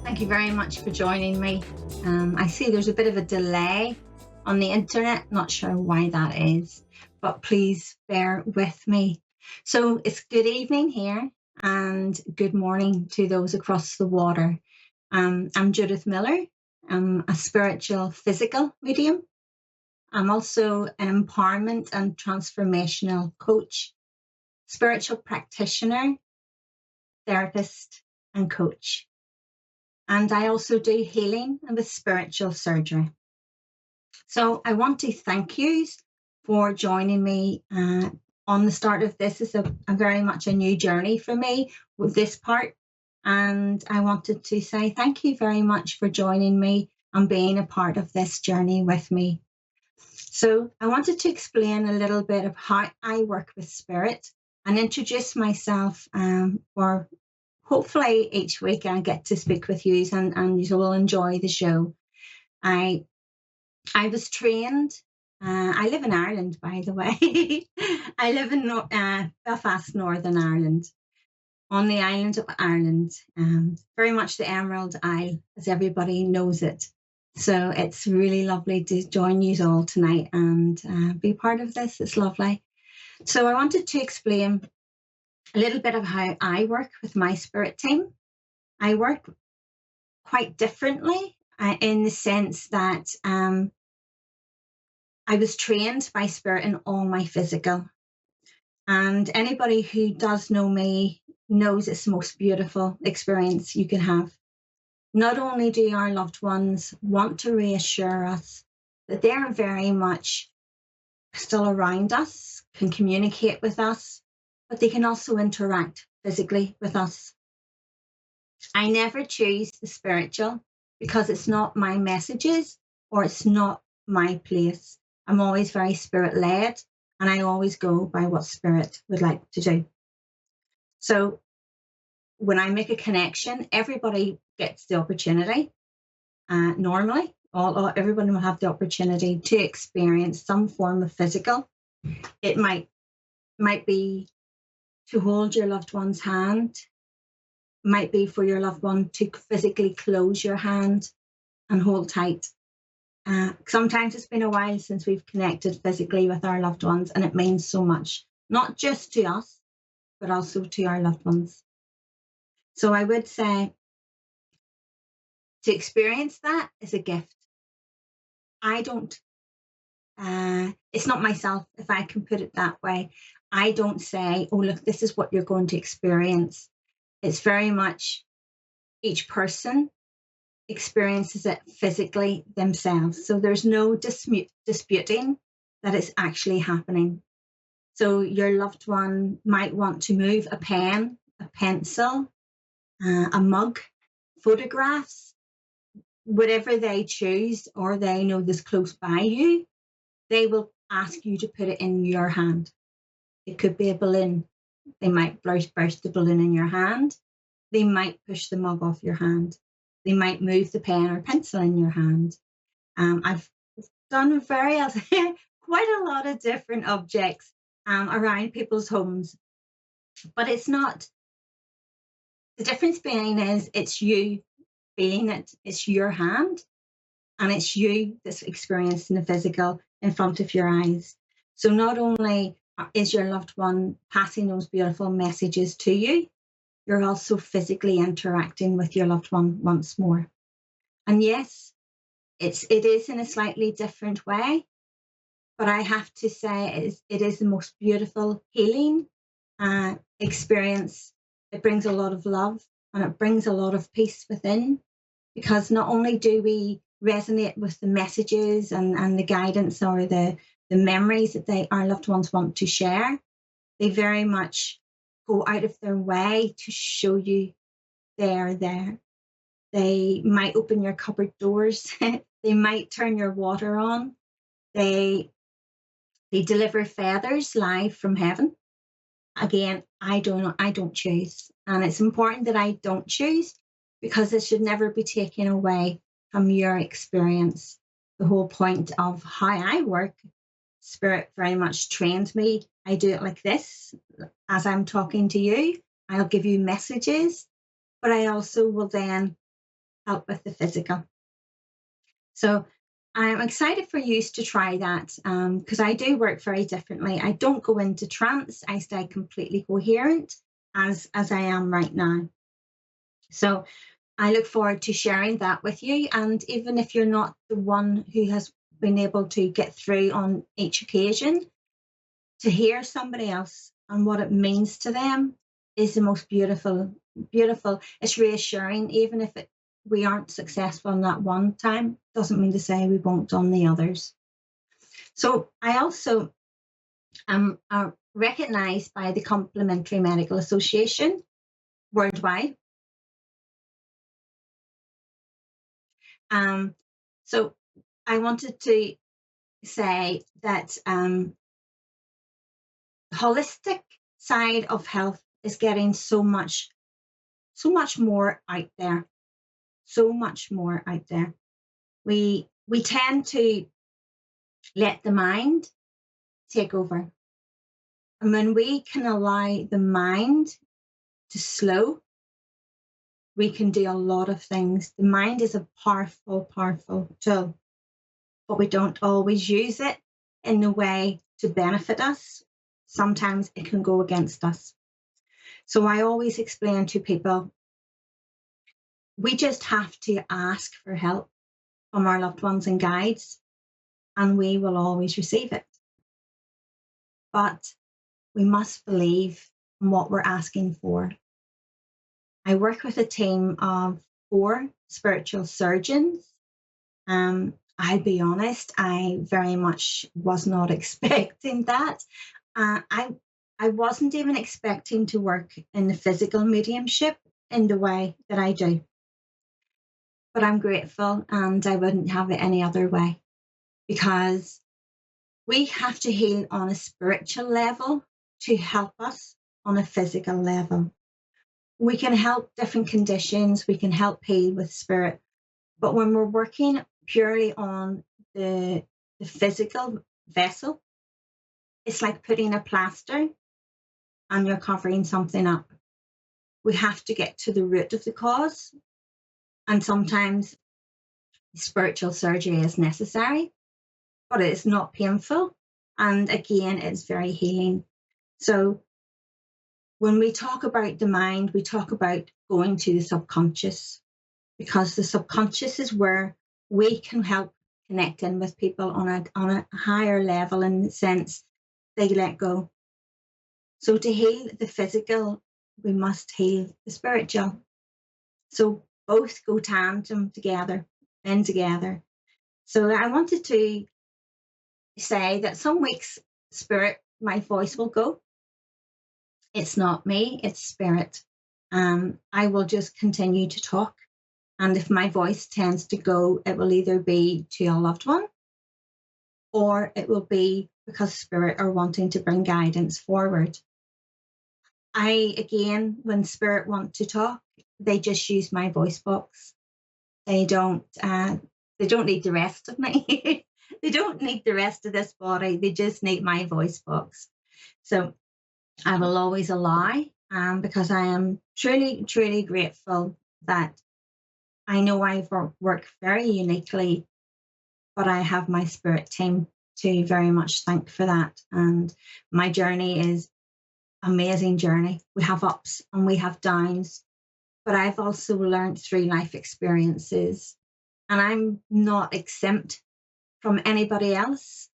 Thank you very much for joining me. I see there's a bit of a delay on the internet, not sure why that is, but please bear with me. So it's good evening here and good morning to those across the water. I'm Judith Millar. I'm a spiritual physical medium. I'm also an empowerment and transformational coach, spiritual practitioner, therapist, and coach. And I also do healing with spiritual surgery. So I want to thank you for joining me on the start of this. It's a very much a new journey for me with this part. And I wanted to say thank you very much for joining me and being a part of this journey with me. So I wanted to explain a little bit of how I work with spirit and introduce myself for hopefully each week I get to speak with you and you will enjoy the show. I was trained, I live in Ireland, by the way. I live in Belfast, Northern Ireland, on the island of Ireland, very much the Emerald Isle, as everybody knows it. So it's really lovely to join you all tonight and be part of this. It's lovely. So I wanted to explain a little bit of how I work with my spirit team. I work quite differently in the sense that I was trained by spirit in all my physical. And anybody who does know me knows it's the most beautiful experience you can have. Not only do our loved ones want to reassure us that they're very much still around us, can communicate with us, but they can also interact physically with us. I never choose the spiritual because it's not my messages or it's not my place. I'm always very spirit led and I always go by what spirit would like to do. So when I make a connection, everybody gets the opportunity. Normally, everyone will have the opportunity to experience some form of physical. It might be to hold your loved one's hand, might be for your loved one to physically close your hand and hold tight. Sometimes it's been a while since we've connected physically with our loved ones, and it means so much, not just to us, but also to our loved ones. So I would say to experience that is a gift. It's not myself, if I can put it that way. I don't say, oh, look, this is what you're going to experience. It's very much each person experiences it physically themselves. So there's no disputing that it's actually happening. So your loved one might want to move a pen, a pencil, a mug, photographs, whatever they choose, or they know this close by you, they will ask you to put it in your hand. It could be a balloon. They might burst the balloon in your hand. They might push the mug off your hand. They might move the pen or pencil in your hand. I've done quite a lot of different objects around people's homes, but it's not, the difference being is it's you feeling it, it's your hand, and it's you that's experiencing the physical in front of your eyes. So not only is your loved one passing those beautiful messages to you, you're also physically interacting with your loved one once more. And yes, it is in a slightly different way, but I have to say it is the most beautiful healing experience. It brings a lot of love and it brings a lot of peace within, because not only do we resonate with the messages and the guidance or the memories that our loved ones want to share, they very much go out of their way to show you they're there. They might open your cupboard doors. They might turn your water on. They deliver feathers live from heaven. Again, I don't choose. And it's important that I don't choose, because it should never be taken away from your experience. The whole point of how I work, Spirit very much trained me. I do it like this. As I'm talking to you, I'll give you messages, but I also will then help with the physical. So I'm excited for you to try that because I do work very differently. I don't go into trance. I stay completely coherent as I am right now. So I look forward to sharing that with you. And even if you're not the one who has been able to get through on each occasion, to hear somebody else and what it means to them is the most beautiful, beautiful. It's reassuring, even if we aren't successful in that one time, doesn't mean to say we won't on the others. So I also am recognised by the Complementary Medical Association worldwide. So I wanted to say that holistic side of health is getting so much more out there, so much more out there. We tend to let the mind take over, and when we can allow the mind to slow, we can do a lot of things. The mind is a powerful tool, but we don't always use it in a way to benefit us. Sometimes it can go against us. So I always explain to people, we just have to ask for help from our loved ones and guides, and we will always receive it. But we must believe in what we're asking for. I work with a team of 4 spiritual surgeons. I'll be honest, I very much was not expecting that. I wasn't even expecting to work in the physical mediumship in the way that I do. But I'm grateful, and I wouldn't have it any other way, because we have to heal on a spiritual level to help us on a physical level. We can help different conditions, we can help heal with spirit, but when we're working purely on the physical vessel, it's like putting a plaster and you're covering something up. We have to get to the root of the cause, and sometimes spiritual surgery is necessary, but it's not painful, and again, it's very healing. So when we talk about the mind, we talk about going to the subconscious, because the subconscious is where we can help connect in with people on a higher level, in the sense they let go. So to heal the physical, we must heal the spiritual. So both go tandem together and together. So I wanted to say that some weeks, spirit, my voice will go. It's not me, it's spirit. I will just continue to talk. And if my voice tends to go, it will either be to a loved one, or it will be because spirit are wanting to bring guidance forward. Again, when spirit want to talk, they just use my voice box. They don't need the rest of me. They don't need the rest of this body. They just need my voice box. So I will always allow, because I am truly, truly grateful that I know I work very uniquely, but I have my spirit team to very much thank for that. And my journey is amazing journey. We have ups and we have downs, but I've also learned through life experiences, and I'm not exempt from anybody else.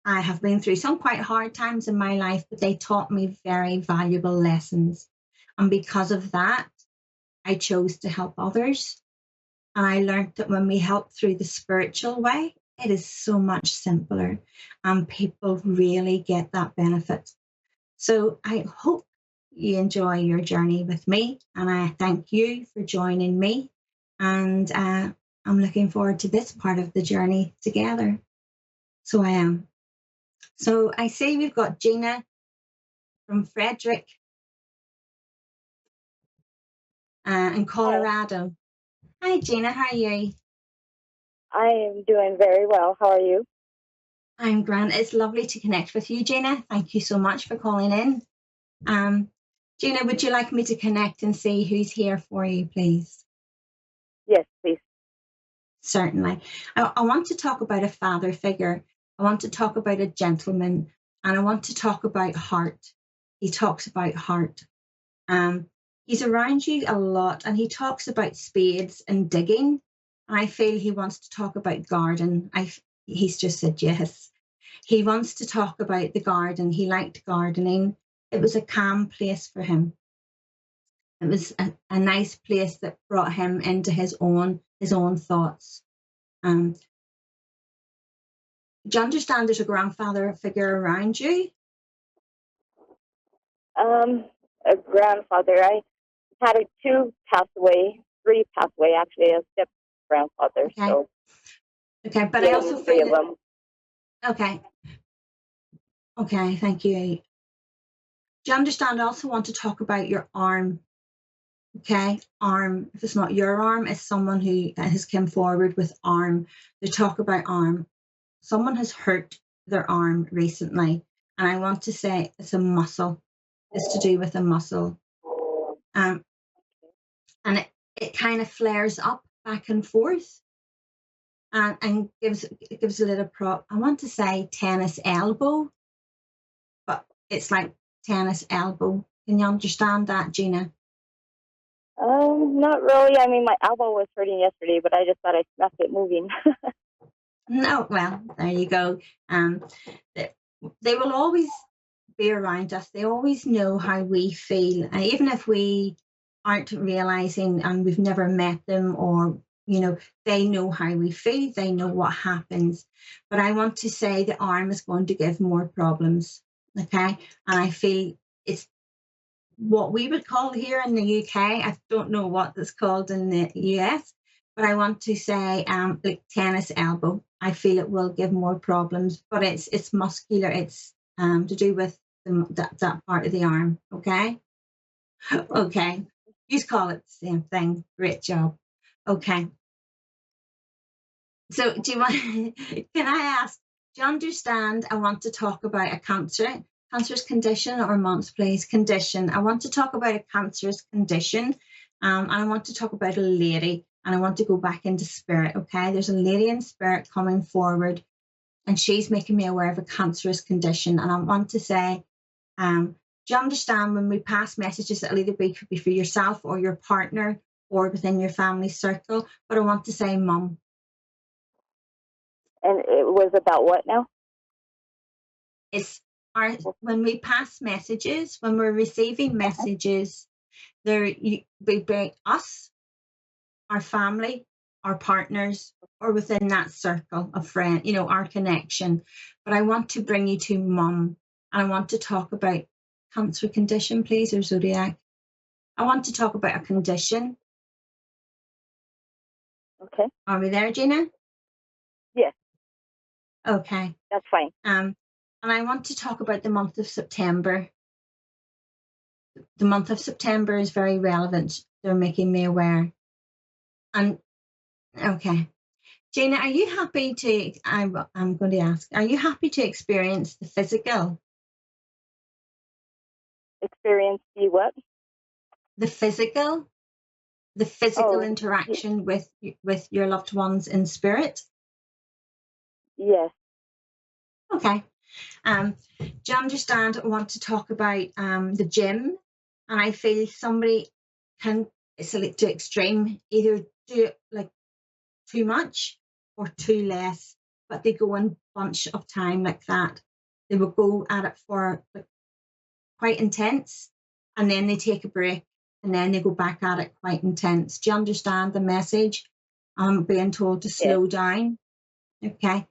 I have been through some quite hard times in my life, but they taught me very valuable lessons. And because of that, I chose to help others. And I learned that when we help through the spiritual way, it is so much simpler, and people really get that benefit. So I hope you enjoy your journey with me, and I thank you for joining me. And I'm looking forward to this part of the journey together. So I am. So I see we've got Gina from Frederick in Colorado. Hi, Gina. How are you? I am doing very well. How are you? I'm grand. It's lovely to connect with you, Gina. Thank you so much for calling in. Gina, would you like me to connect and see who's here for you, please? Yes, please. Certainly. I want to talk about a father figure. I want to talk about a gentleman, and I want to talk about heart. He talks about heart. Um, he's around you a lot, and he talks about spades and digging. I feel he wants to talk about garden. He's just said yes. He wants to talk about the garden. He liked gardening. It was a calm place for him. It was a nice place that brought him into his own thoughts. Um, do you understand there's a grandfather figure around you? A grandfather. I had two pass away, three pass away actually, a step grandfather. Okay. So Okay, but yeah, I also three feel of them. okay. Okay, thank you. Do you understand? I also want to talk about your arm. Okay, arm. If it's not your arm, it's someone who has come forward with arm. They talk about arm. Someone has hurt their arm recently, and I want to say it's a muscle. It's to do with a muscle. And it kind of flares up back and forth, and gives a little prop. I want to say tennis elbow, but it's like tennis elbow. Can you understand that, Gina? Not really. I mean, my elbow was hurting yesterday, but I just thought I snapped it moving. No, well, there you go. They will always be around us. They always know how we feel, even if we aren't realizing and we've never met them, or they know how we feel. They know what happens. But I want to say the arm is going to give more problems. Okay, and I feel it's what we would call here in the UK. I don't know what it's called in the US, but I want to say like tennis elbow. I feel it will give more problems, but it's muscular. It's to do with that part of the arm. Okay. Okay. You call it the same thing. Great job. Okay. So do you want? Can I ask? Do you understand? I want to talk about a cancerous condition, or Mont's place condition. I want to talk about a cancerous condition, and I want to talk about a lady, and I want to go back into spirit. Okay, there's a lady in spirit coming forward, and she's making me aware of a cancerous condition, and I want to say, do you understand when we pass messages that'll either be could be for yourself or your partner or within your family circle? But I want to say, Mum. And it was about what now? It's when we pass messages, when we're receiving messages, we bring us, our family, our partners, or within that circle of friend, our connection. But I want to bring you to Mum, and I want to talk about cancer condition, please, or zodiac. I want to talk about a condition. Okay. Are we there, Gina? Yes. Okay. That's fine. And I want to talk about the month of September. The month of September is very relevant. They're making me aware. And okay, Gina, are you happy to? I'm going to ask. Are you happy to experience the physical? Experience the what? The physical interaction with your loved ones in spirit. Yes. Okay. Do you understand? I want to talk about the gym, and I feel somebody it's a little too extreme. Either do it like too much or too less, but they go in bunch of time like that. They will go at it for like quite intense, and then they take a break, and then they go back at it quite intense. Do you understand the message? I'm being told to slow down. Okay.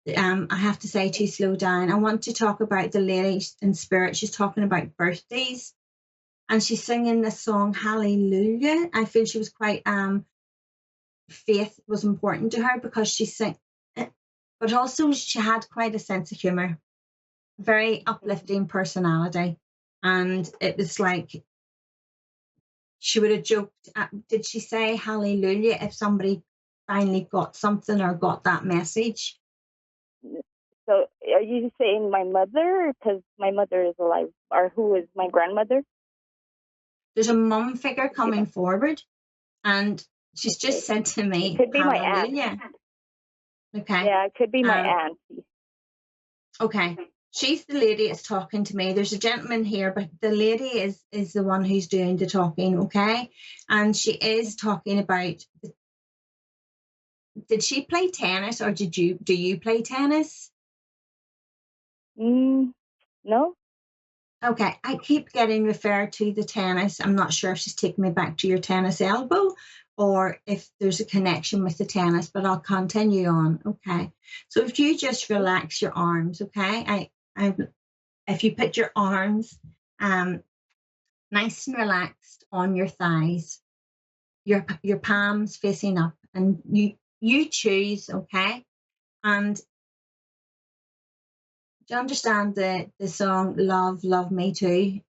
I have to say to slow down. I want to talk about the lady in spirit. She's talking about birthdays, and she's singing this song, Hallelujah. I feel she was quite faith was important to her because she sang, but also she had quite a sense of humor, very uplifting personality, and it was like she would have joked. Did she say hallelujah if somebody finally got something or got that message? So are you saying my mother? Because my mother is alive. Or who is my grandmother? There's a mum figure coming forward, and She's just said to It me, could be my aunt. hallelujah. Okay. Yeah, it could be my aunt. Okay. She's the lady that's talking to me. There's a gentleman here, but the lady is the one who's doing the talking, okay? And she is talking about, did she play tennis or do you play tennis? No? Okay, I keep getting referred to the tennis. I'm not sure if she's taking me back to your tennis elbow or if there's a connection with the tennis, but I'll continue on. Okay. So if you just relax your arms, okay? If you put your arms nice and relaxed on your thighs, your palms facing up, and you choose, okay? And do you understand the song Love, Love Me Too?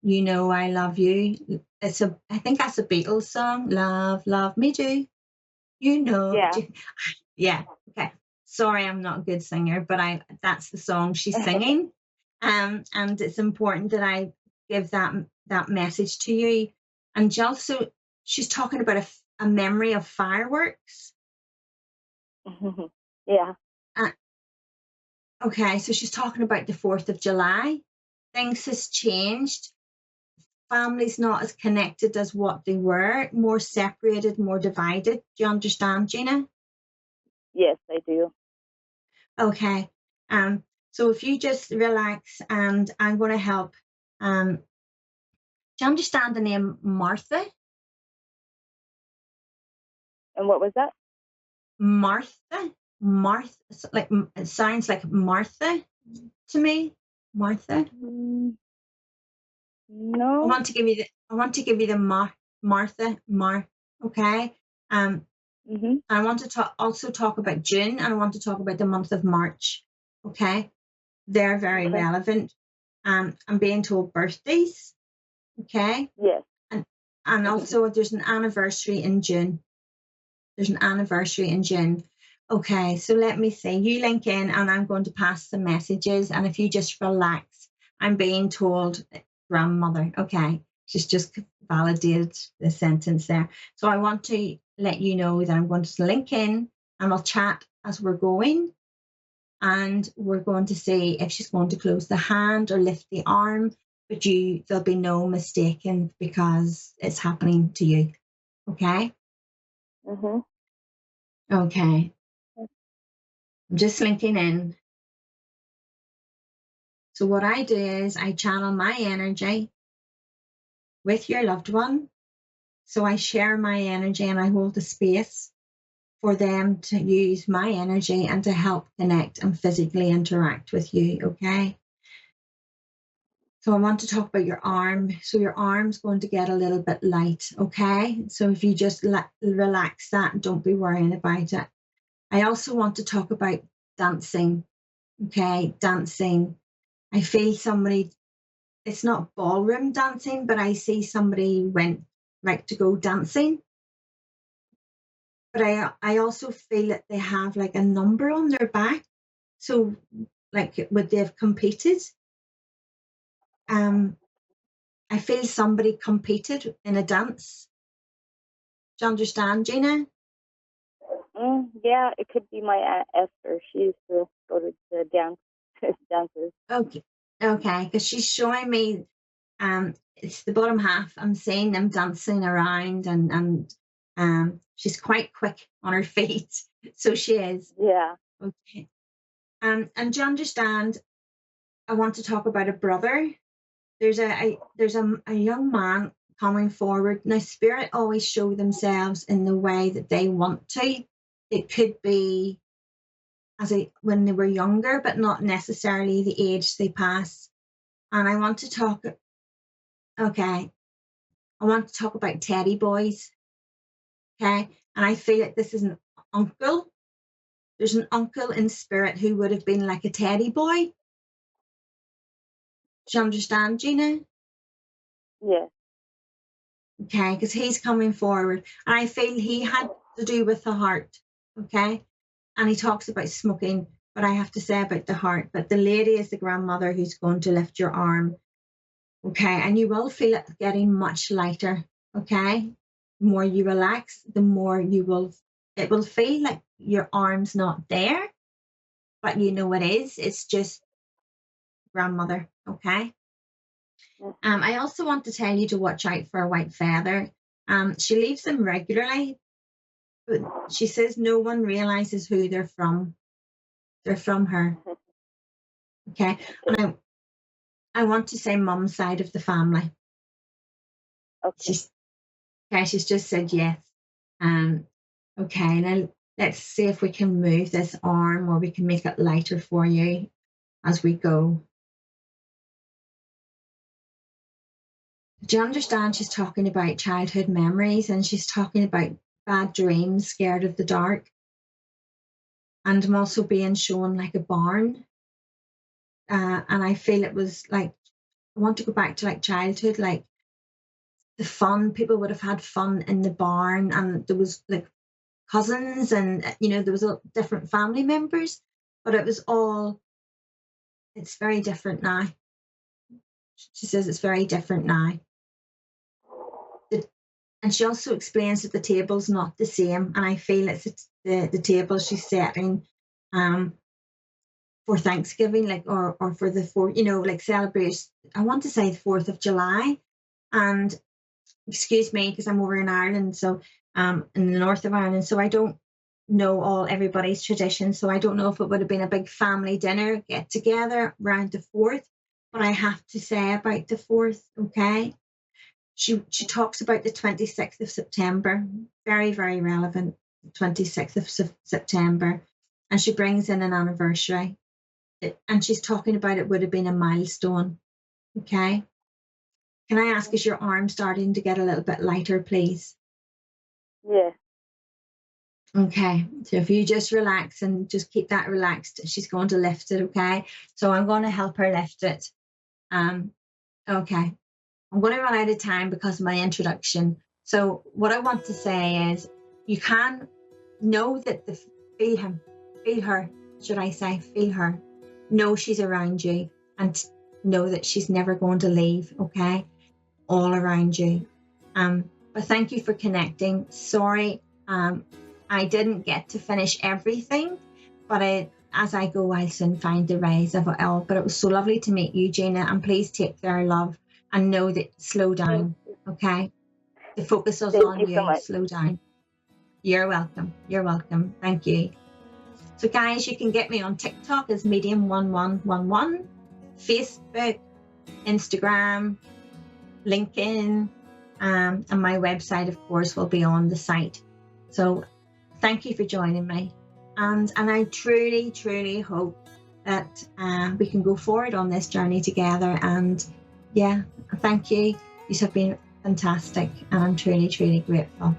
You know I love you. I think that's a Beatles song. Love, love me too. You know. Yeah. Yeah. Okay. Sorry, I'm not a good singer, but that's the song she's singing. And it's important that I give that message to you. And also, she's talking about a memory of fireworks. Yeah. Okay, so she's talking about the 4th of July. Things has changed. Families not as connected as what they were, more separated, more divided. Do you understand, Gina? Yes, I do. Okay. So if you just relax, and I'm going to help. Do you understand the name Martha? And what was that? Martha. Like it sounds like Martha to me. Martha. No. I want to give you the Martha. Okay. I want to also talk about June, and I want to talk about the month of March. Okay. They're very relevant. I'm being told birthdays. Okay. Yes. And also there's an anniversary in June. Okay, so let me see. You link in and I'm going to pass some messages. And if you just relax, I'm being told grandmother. Okay, she's just validated the sentence there. So I want to let you know that I'm going to link in and we'll chat as we're going. And we're going to see if she's going to close the hand or lift the arm, but there'll be no mistaking because it's happening to you. Okay? Okay. I'm just linking in. So what I do is I channel my energy with your loved one. So I share my energy and I hold the space for them to use my energy and to help connect and physically interact with you. Okay? So I want to talk about your arm. So your arm's going to get a little bit light, okay? So if you just relax that, don't be worrying about it. I also want to talk about dancing, okay? Dancing. I feel somebody, it's not ballroom dancing, but I see somebody went like to go dancing. But I also feel that they have like a number on their back. So like would they have competed? I feel somebody competed in a dance. Do you understand, Gina? Yeah, it could be my Aunt Esther. She used to go to the dances. Okay, because she's showing me, it's the bottom half. I'm seeing them dancing around, and she's quite quick on her feet, so she is. Yeah. Okay. And do you understand? I want to talk about a brother. There's a young man coming forward. Now, spirit always show themselves in the way that they want to. It could be when they were younger, but not necessarily the age they pass. And I want to talk. Okay, I want to talk about teddy boys. Okay, and I feel like this is an uncle. There's an uncle in spirit who would have been like a teddy boy. Do you understand, Gina? Yeah. Okay, because he's coming forward. And I feel he had to do with the heart. Okay. And he talks about smoking, but I have to say about the heart. But the lady is the grandmother who's going to lift your arm. Okay. And you will feel it getting much lighter. Okay. the more you relax, the more it will feel like your arm's not there, but you know it is. It's just grandmother, okay? I also want to tell you to watch out for a white feather. She leaves them regularly, but she says no one realizes who they're from. They're from her, okay? And I want to say mum's side of the family. Okay. She's just said yes. Okay, now let's see if we can move this arm or we can make it lighter for you as we go. Do you understand she's talking about childhood memories and she's talking about bad dreams, scared of the dark? And I'm also being shown like a barn. And I feel it was like, I want to go back to like childhood, like the fun. People would have had fun in the barn and there was like cousins and, there was different family members, but it's very different now. She says it's very different now. And she also explains that the table's not the same. And I feel it's the table she's setting for Thanksgiving, like, or for the 4th, like celebrate, I want to say the 4th of July. And excuse me, because I'm over in Ireland, so in the north of Ireland, so I don't know everybody's traditions. So I don't know if it would have been a big family dinner get together around the 4th, but I have to say about the 4th, okay? She talks about the 26th of September, very, very relevant, 26th of September, and she brings in an anniversary. And she's talking about it would have been a milestone, okay? Can I ask, is your arm starting to get a little bit lighter, please? Yeah. Okay, so if you just relax and just keep that relaxed, she's going to lift it, okay? So I'm going to help her lift it. Okay. I'm going to run out of time because of my introduction. So what I want to say is you can know that feel her, should I say, feel her. Know she's around you and know that she's never going to leave, okay? All around you. But thank you for connecting. Sorry, I didn't get to finish everything, but as I go, I'll soon find the rise of it all. But it was so lovely to meet you, Gina, and please take care, love. And know that slow down, okay? The focus is on you. So slow down. You're welcome. You're welcome. Thank you. So guys, you can get me on TikTok as Medium1111, Facebook, Instagram, LinkedIn, and my website, of course, will be on the site. So thank you for joining me. And I truly, truly hope that we can go forward on this journey together. And yeah, thank you. You have been fantastic, and I'm truly, truly grateful.